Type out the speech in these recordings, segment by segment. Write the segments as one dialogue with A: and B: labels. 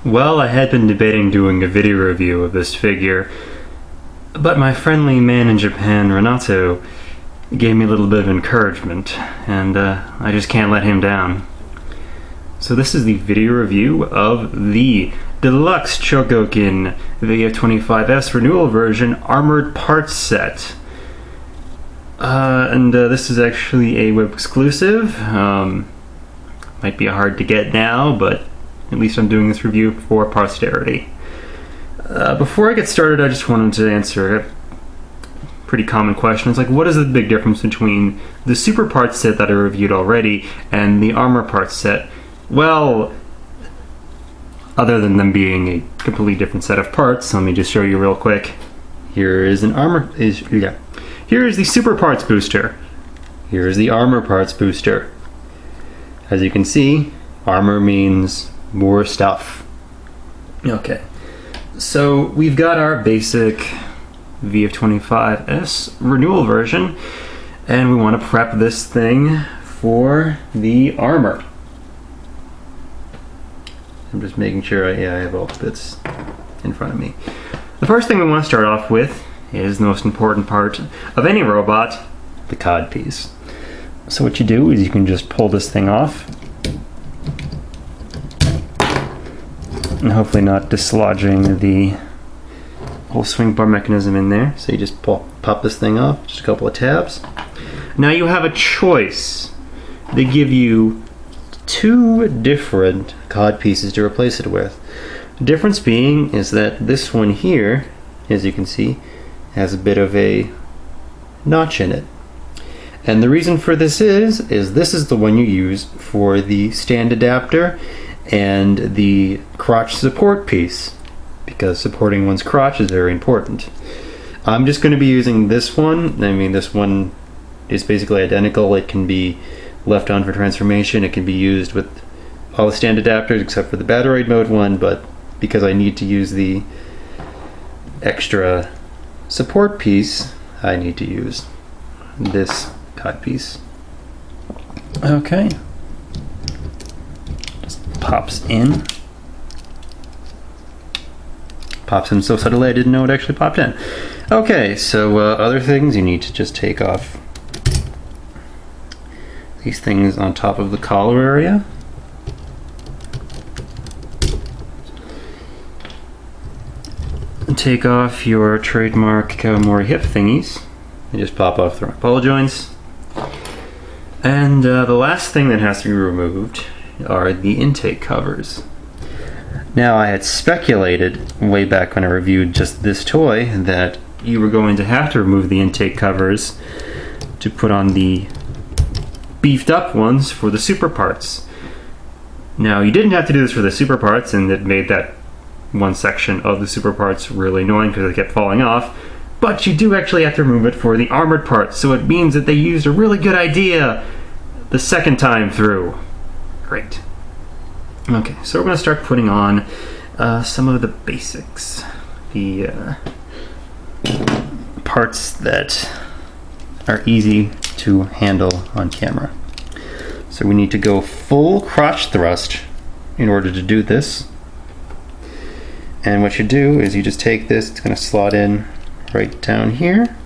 A: Well, I had been debating doing a video review of this figure, but my friendly man in Japan, Renato, gave me a little bit of encouragement, and I just can't let him down. So this is the video review of the Deluxe Chogokin VF-25S Renewal version Armored Parts Set. This is actually a web exclusive. Might be hard to get now, but at least I'm doing this review for posterity. Before I get started, I just wanted to answer a pretty common question. It's like, what is the big difference between the Super Parts set that I reviewed already and the Armor Parts set? Well, other than them being a completely different set of parts, let me just show you real quick. Here is Here is the Super Parts booster. Here is the Armor Parts booster. As you can see, armor means more stuff. Okay, so we've got our basic VF-25S Renewal version, and we want to prep this thing for the armor. I'm just making sure I have all the bits in front of me. The first thing we want to start off with is the most important part of any robot, the codpiece. So what you do is you can just pull this thing off, and hopefully not dislodging the whole swing bar mechanism in there. So you just pop this thing off, just a couple of tabs. Now you have a choice. They give you two different cod pieces to replace it with. The difference being is that this one here, as you can see, has a bit of a notch in it. And the reason for this is this is the one you use for the stand adapter and the crotch support piece, because supporting one's crotch is very important. I'm just going to be using this one. I mean, this one is basically identical. It can be left on for transformation. It can be used with all the stand adapters except for the Battroid mode one, but because I need to use the extra support piece, I need to use this cut piece. Okay. Just pops in. Pops in so subtly I didn't know it actually popped in. Okay, so other things, you need to just take off these things on top of the collar area. And take off your trademark Kawamori hip thingies. They just pop off the ball joints. And the last thing that has to be removed are the intake covers. Now, I had speculated way back when I reviewed just this toy that you were going to have to remove the intake covers to put on the beefed up ones for the Super Parts. Now, you didn't have to do this for the Super Parts, and it made that one section of the Super Parts really annoying because they kept falling off. But you do actually have to remove it for the armored parts, so it means that they used a really good idea the second time through. Great. Okay, so we're going to start putting on some of the basics. The parts that are easy to handle on camera. So we need to go full crotch thrust in order to do this. And what you do is you just take this, it's going to slot in right down here.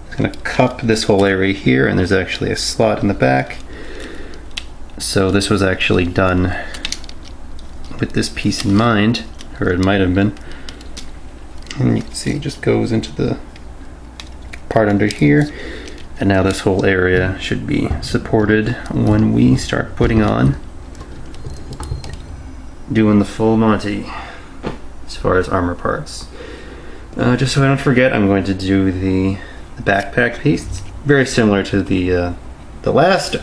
A: It's going to cup this whole area here, and there's actually a slot in the back. So this was actually done with this piece in mind, or it might have been. And you can see it just goes into the part under here, and now this whole area should be supported when we start putting on, doing the full Monty as far as armor parts. Just so I don't forget, I'm going to do the backpack piece. It's very similar to the last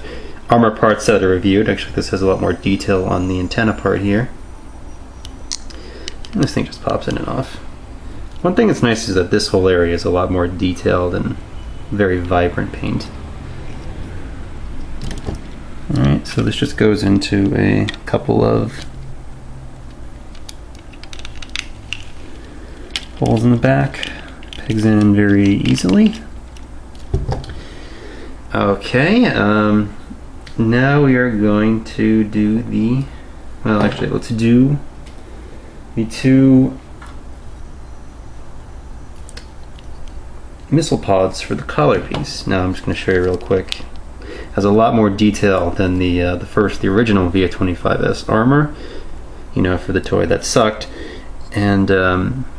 A: armor parts that I reviewed. Actually, this has a lot more detail on the antenna part here. And this thing just pops in and off. One thing that's nice is that this whole area is a lot more detailed and very vibrant paint. Alright, so this just goes into a couple of holes in the back. Pegs in very easily. Okay, now we are going to do the, well actually let's do the two missile pods for the collar piece. Now I'm just going to show you real quick. It has a lot more detail than the original VF-25S armor, you know, for the toy that sucked. And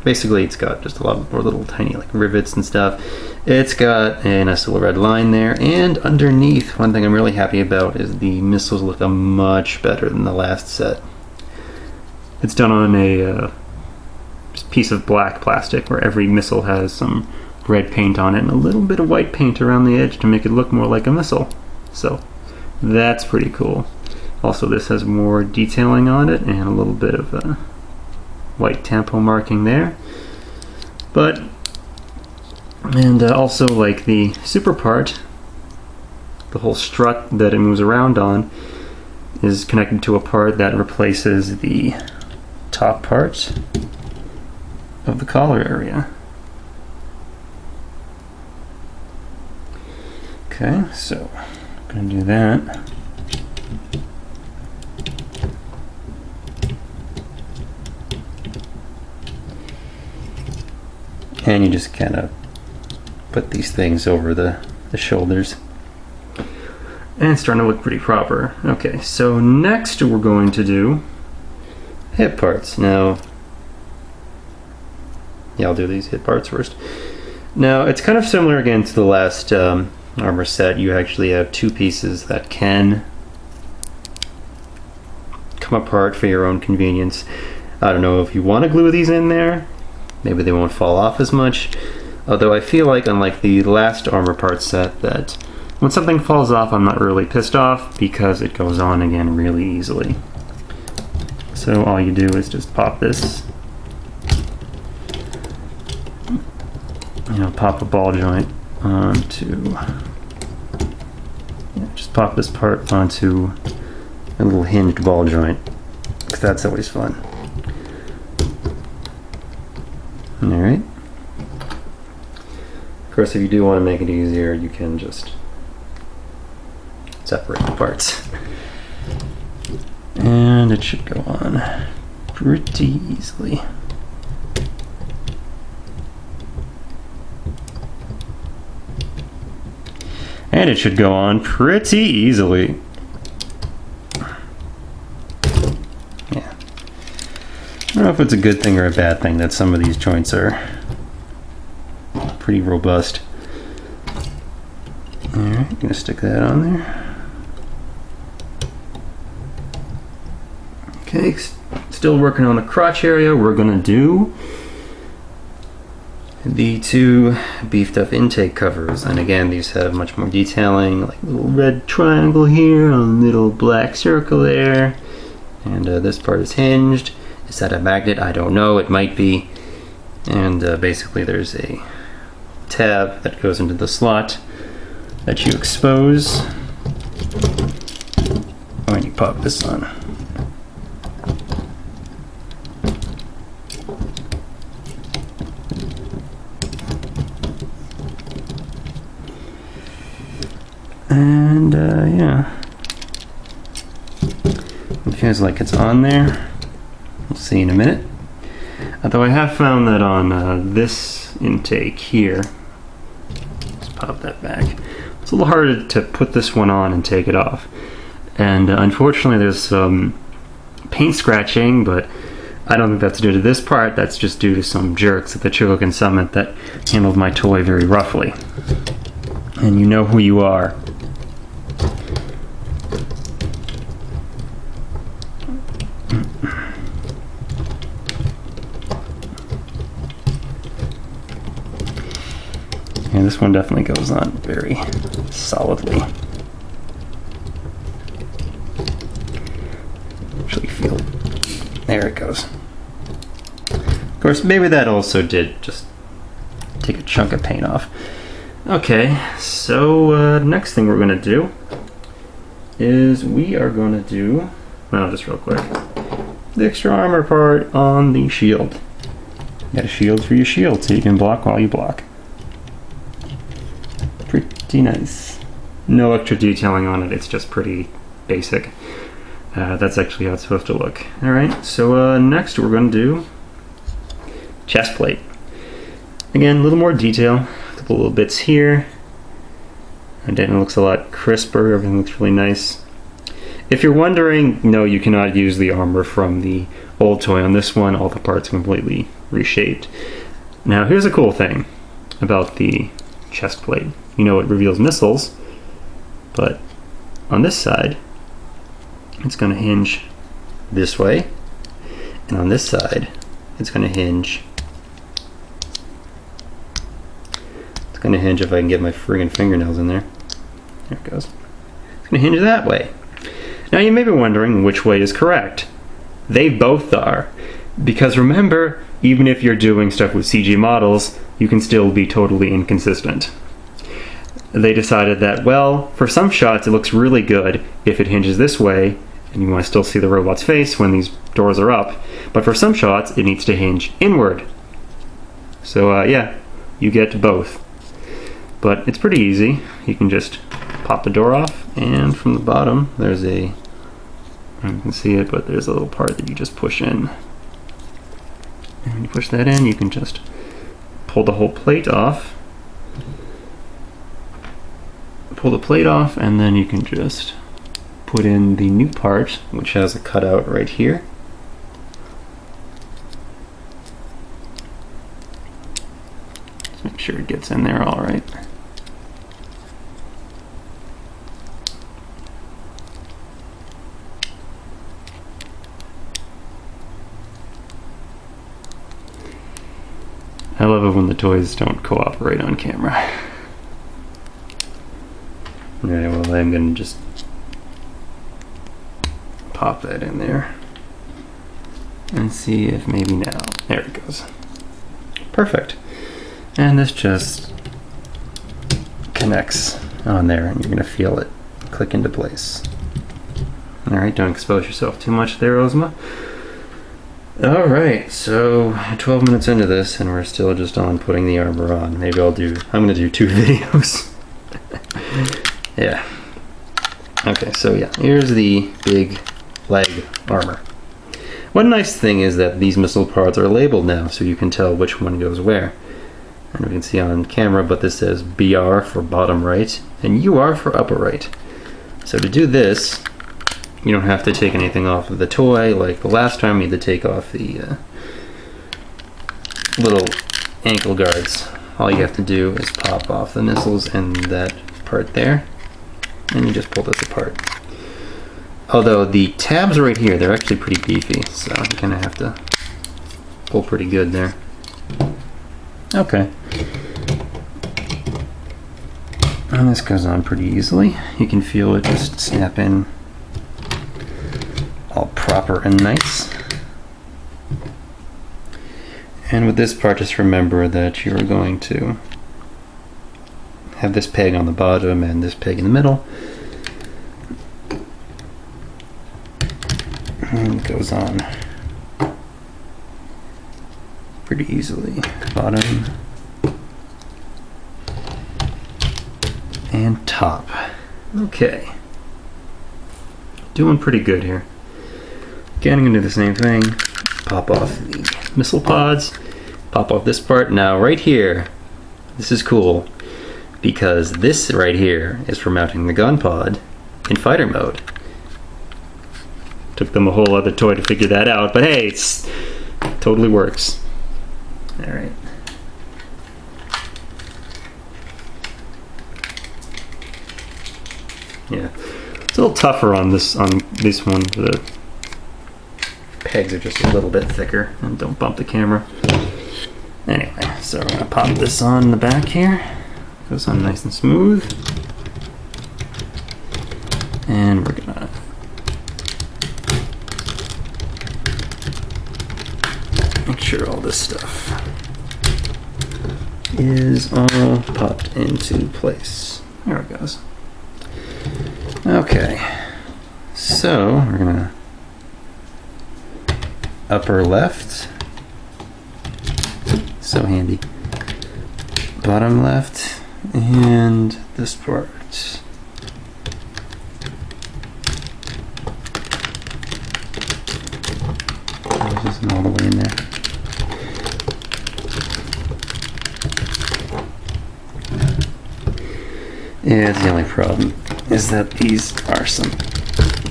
A: basically it's got just a lot more little tiny like rivets and stuff. It's got a nice little red line there, and underneath, one thing I'm really happy about is the missiles look much better than the last set. It's done on a piece of black plastic where every missile has some red paint on it and a little bit of white paint around the edge to make it look more like a missile. So that's pretty cool. Also, this has more detailing on it and a little bit of white tampo marking there. And also, like the super part, the whole strut that it moves around on is connected to a part that replaces the top part of the collar area. Okay, so I'm going to do that. And you just kind of put these things over the shoulders. And it's starting to look pretty proper. Okay, so next we're going to do hip parts. Now, yeah, I'll do these hip parts first. Now, it's kind of similar again to the last armor set. You actually have two pieces that can come apart for your own convenience. I don't know if you want to glue these in there. Maybe they won't fall off as much. Although I feel like, unlike the last armor part set, that when something falls off, I'm not really pissed off because it goes on again really easily. So all you do is just pop this, you know, pop a ball joint onto, just pop this part onto a little hinged ball joint, because that's always fun. Alright. Of course, if you do want to make it easier, you can just separate the parts. And it should go on pretty easily. And it should go on pretty easily. Yeah. I don't know if it's a good thing or a bad thing that some of these joints are pretty robust. Alright, gonna stick that on there. Okay, still working on the crotch area. We're gonna do the two beefed up intake covers, and again these have much more detailing, like a little red triangle here, a little black circle there, and this part is hinged. Is that a magnet? I don't know, it might be. And basically there's a tab that goes into the slot that you expose when you pop this on. And yeah, it feels like it's on there. We'll see in a minute. Although I have found that on this intake here, let's pop that back, it's a little harder to put this one on and take it off. And unfortunately there's some paint scratching, but I don't think that's due to this part. That's just due to some jerks at the Chogokin Summit that handled my toy very roughly. And you know who you are. And this one definitely goes on very solidly. Actually feel it. There it goes. Of course, maybe that also did just take a chunk of paint off. Okay, so next thing we're going to do is we are going to do, well, just real quick, the extra armor part on the shield. You got a shield for your shield so you can block while you block. Pretty nice. No extra detailing on it, it's just pretty basic. That's actually how it's supposed to look. Alright, so next we're going to do chest plate. Again, a little more detail, a couple little bits here. And then it looks a lot crisper, everything looks really nice. If you're wondering, no, you cannot use the armor from the old toy on this one. All the parts are completely reshaped. Now here's a cool thing about the chest plate. You know, it reveals missiles, but on this side, it's going to hinge this way, and on this side, it's going to hinge. It's going to hinge if I can get my friggin' fingernails in there. There it goes. It's going to hinge that way. Now you may be wondering which way is correct. They both are, because remember, even if you're doing stuff with CG models, you can still be totally inconsistent. They decided that, well, for some shots it looks really good if it hinges this way, and you want to still see the robot's face when these doors are up, but for some shots it needs to hinge inward. So yeah, you get both. But it's pretty easy. You can just pop the door off, and from the bottom there's a, you can see it, but there's a little part that you just push in. And when you push that in, you can just pull the whole plate off. Pull the plate off, and then you can just put in the new part, which has a cutout right here. Just make sure it gets in there all right. I love it when the toys don't cooperate on camera. Alright, well, I'm gonna just pop that in there and see if maybe now, there it goes. Perfect. And this just connects on there, and you're gonna feel it click into place. Alright, don't expose yourself too much there, Ozma. Alright, so 12 minutes into this and we're still just on putting the armor on. Maybe I'm gonna do 2 videos. Yeah. Okay, so yeah, here's the big leg armor. One nice thing is that these missile parts are labeled now, so you can tell which one goes where. And we can see on camera, but this says BR for bottom right and UR for upper right. So to do this, you don't have to take anything off of the toy like the last time we had to take off the little ankle guards. All you have to do is pop off the missiles and that part there, and you just pull this apart. Although the tabs right here, they're actually pretty beefy, so you kind of have to pull pretty good there. Okay. And this goes on pretty easily. You can feel it just snap in all proper and nice. And with this part, just remember that you're going to have this peg on the bottom and this peg in the middle. And it goes on pretty easily. Bottom and top. Okay. Doing pretty good here. Again, I'm going to do the same thing. Pop off the missile pods. Pop off this part. Now right here, this is cool, because this right here is for mounting the gun pod in fighter mode. Took them a whole other toy to figure that out, but hey, it's totally works. Alright. Yeah. It's a little tougher on this one. The pegs are just a little bit thicker, and don't bump the camera. Anyway, so we're gonna pop this on the back here. Goes on nice and smooth. And we're gonna make sure all this stuff is all popped into place. There it goes. Okay, so we're gonna upper left, so handy, bottom left, and this part. this isn't all the way in there. Yeah, it's the only problem is that these are some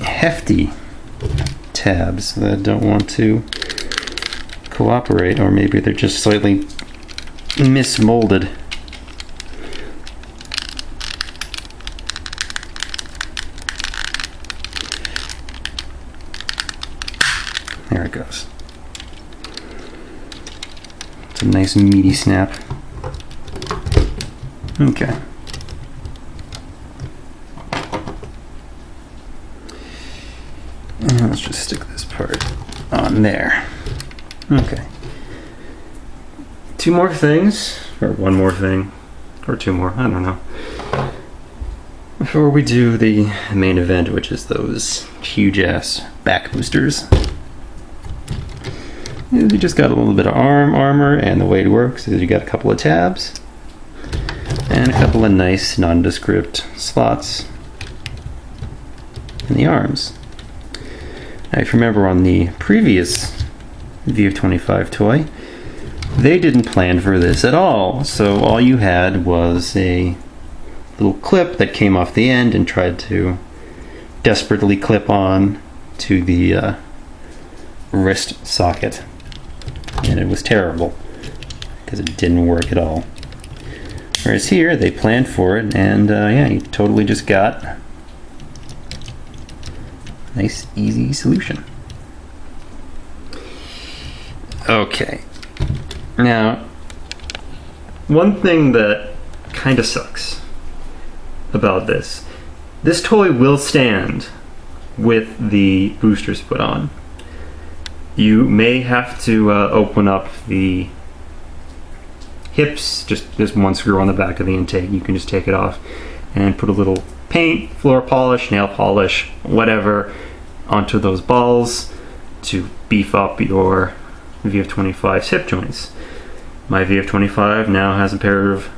A: hefty tabs that don't want to cooperate, or maybe they're just slightly mismolded. There it goes. It's a nice meaty snap. Okay. And let's just stick this part on there. Okay. Two more things, or one more thing, or two more, I don't know. Before we do the main event, which is those huge ass back boosters. We just got a little bit of armor, and the way it works is you got a couple of tabs and a couple of nice nondescript slots in the arms. Now, if you remember on the previous VF-25 toy, they didn't plan for this at all. So all you had was a little clip that came off the end and tried to desperately clip on to the wrist socket. And it was terrible because it didn't work at all. Whereas here, they planned for it, and yeah, you totally just got a nice, easy solution. Okay. Now, one thing that kind of sucks about this toy will stand with the boosters put on. You may have to open up the hips, just there's one screw on the back of the intake. You can just take it off and put a little paint, floor polish, nail polish, whatever, onto those balls to beef up your VF-25's hip joints. My VF-25 now has a pair of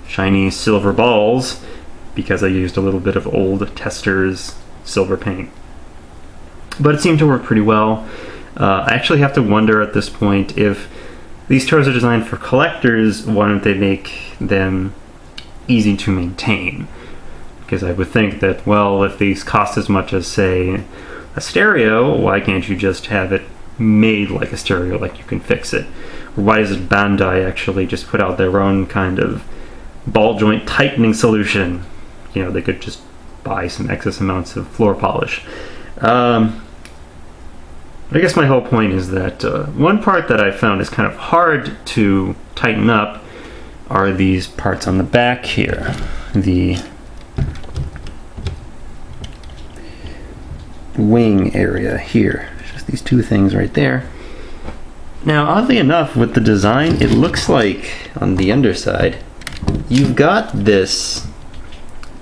A: shiny silver balls because I used a little bit of old Tester's silver paint. But it seemed to work pretty well. I actually have to wonder at this point, if these toys are designed for collectors, why don't they make them easy to maintain? Because I would think that, well, if these cost as much as, say, a stereo, why can't you just have it made like a stereo, like you can fix it? Or why does Bandai actually just put out their own kind of ball joint tightening solution? You know, they could just buy some excess amounts of floor polish. I guess my whole point is that one part that I found is kind of hard to tighten up are these parts on the back here. The wing area here. Just these two things right there. Now, oddly enough, with the design, it looks like on the underside, you've got this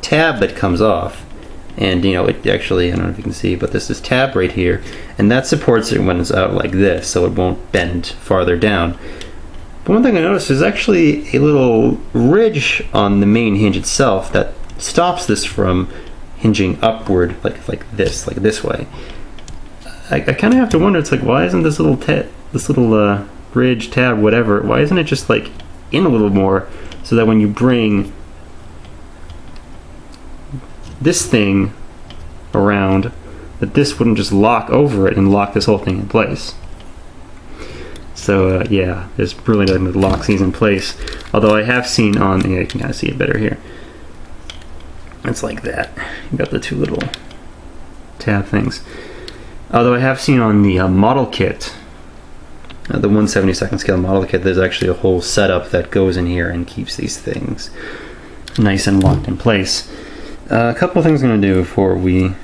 A: tab that comes off. And you know, it actually, I don't know if you can see, but there's this tab right here, and that supports it when it's out like this, so it won't bend farther down. But one thing I noticed is actually a little ridge on the main hinge itself that stops this from hinging upward like this way. I kind of have to wonder, it's like, why isn't this little ridge, tab, whatever, why isn't it just like in a little more, so that when you bring this thing around, that this wouldn't just lock over it and lock this whole thing in place. So yeah, there's really nothing that locks these in place. Although I have seen on, yeah, you can kind of see it better here. It's like that. You've got the two little tab things. Although I have seen on the model kit, the 1/72nd scale model kit, there's actually a whole setup that goes in here and keeps these things nice and locked in place. A couple of things I'm going to do before we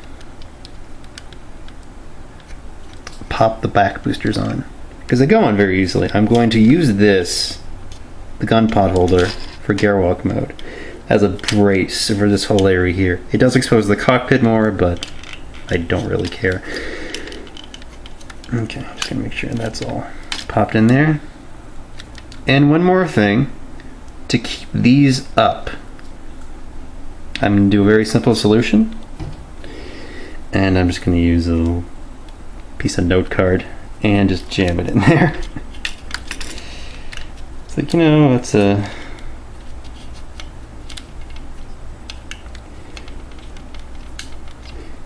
A: pop the back boosters on, because they go on very easily. I'm going to use this, the gun pod holder, for Gearwalk mode as a brace for this whole area here. It does expose the cockpit more, but I don't really care. Okay, just going to make sure that's all popped in there. And one more thing, to keep these up, I'm going to do a very simple solution, and I'm just going to use a little piece of note card and just jam it in there. It's like, you know, it's a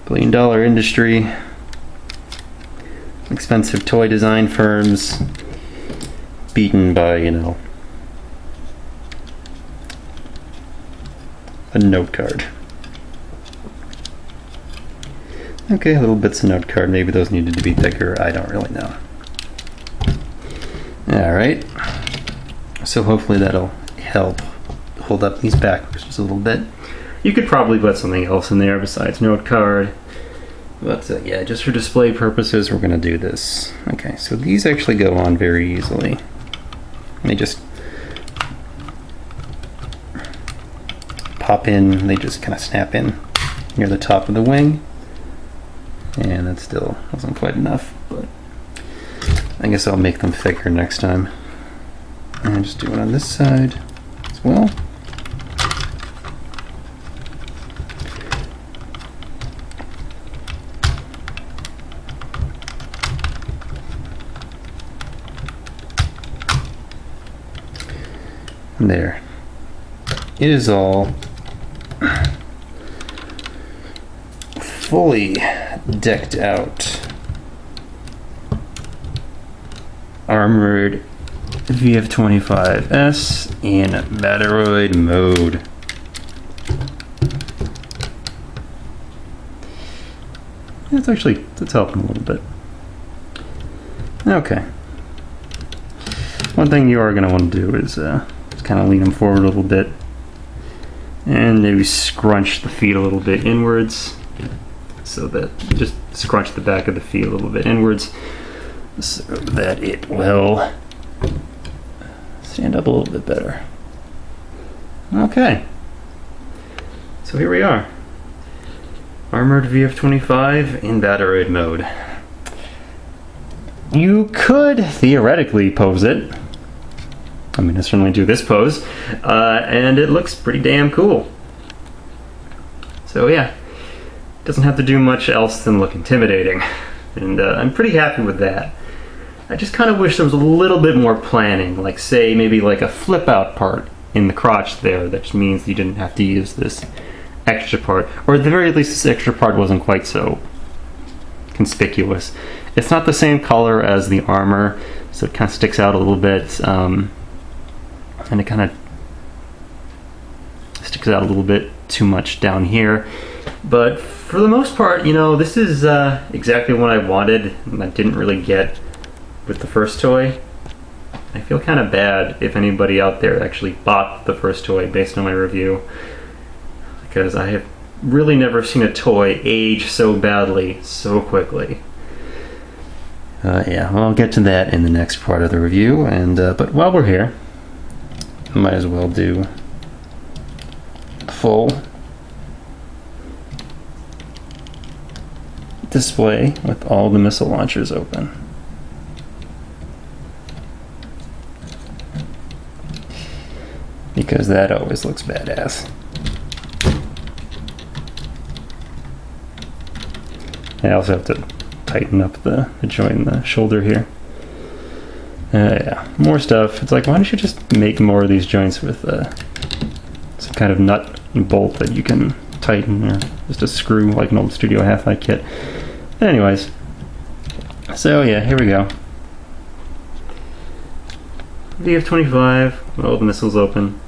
A: billion-dollar industry, expensive toy design firms beaten by, you know, a note card. Okay, little bits of note card. Maybe those needed to be thicker. I don't really know. Alright. So hopefully that'll help hold up these backwards just a little bit. You could probably put something else in there besides note card. But yeah, just for display purposes, we're going to do this. Okay, so these actually go on very easily. They just pop in, they just kind of snap in near the top of the wing. And that still wasn't quite enough, but I guess I'll make them thicker next time. And just do it on this side as well. And there. It is all fully decked out, armored VF-25S in Battroid mode. That's helping a little bit. Okay. One thing you are going to want to do is just kind of lean them forward a little bit and maybe scrunch the feet a little bit inwards, so that just scrunch the back of the feet a little bit inwards so that it will stand up a little bit better. Okay, so here we are, armored VF-25 in Battroid mode. You could theoretically pose it. I'm going to certainly do this pose, and it looks pretty damn cool. So yeah, doesn't have to do much else than look intimidating, and I'm pretty happy with that. I just kind of wish there was a little bit more planning, like say maybe like a flip out part in the crotch there, that just means you didn't have to use this extra part, or at the very least this extra part wasn't quite so conspicuous. It's not the same color as the armor, so it kind of sticks out a little bit, and it kind of sticks out a little bit too much down here. But for the most part, you know, this is exactly what I wanted and I didn't really get with the first toy. I feel kind of bad if anybody out there actually bought the first toy based on my review, because I have really never seen a toy age so badly so quickly. Yeah, well, I'll get to that in the next part of the review, and but while we're here, I might as well do a full display with all the missile launchers open. Because that always looks badass. I also have to tighten up the joint in the shoulder here. Yeah, more stuff. It's like, why don't you just make more of these joints with some kind of nut and bolt that you can tighten, or just a screw like an old Studio Half-Life kit. Anyways, so yeah, here we go. VF-25 with all the missiles open,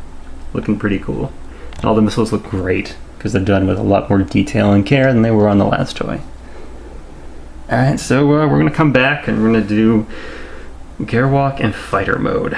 A: looking pretty cool. And all the missiles look great because they're done with a lot more detail and care than they were on the last toy. Alright, so we're going to come back and we're going to do Gearwalk and Fighter mode.